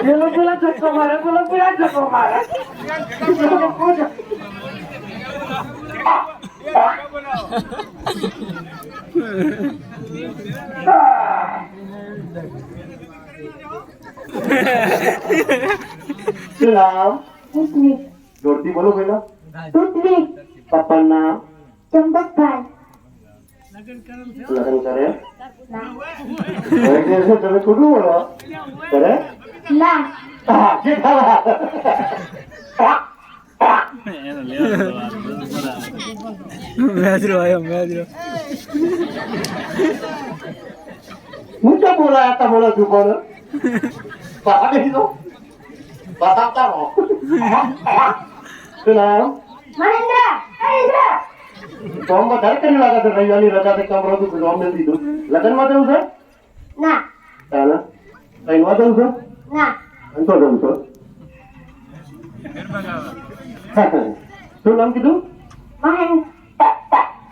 પેલો પેલા ધક્કો મારે પેલો પેલા ધક્કો મારે નામ જોરથી બોલો પેલા પપ્પાનું નામ લગ્ન કરે તમે ખોટું બોલો કરે હું ક્યાં બોલાયા હતા બોલો છું બોલો बताता रहो सुनाओ तो हम बता कर लगा तो रविवार रजा से कम रहो तो जॉब मिल दी दो लगन में दऊं सर ના ચાલે કઈ નો દઉં સર ના અંતો દઉં સર શું નામ કીધું મહેન્દ્ર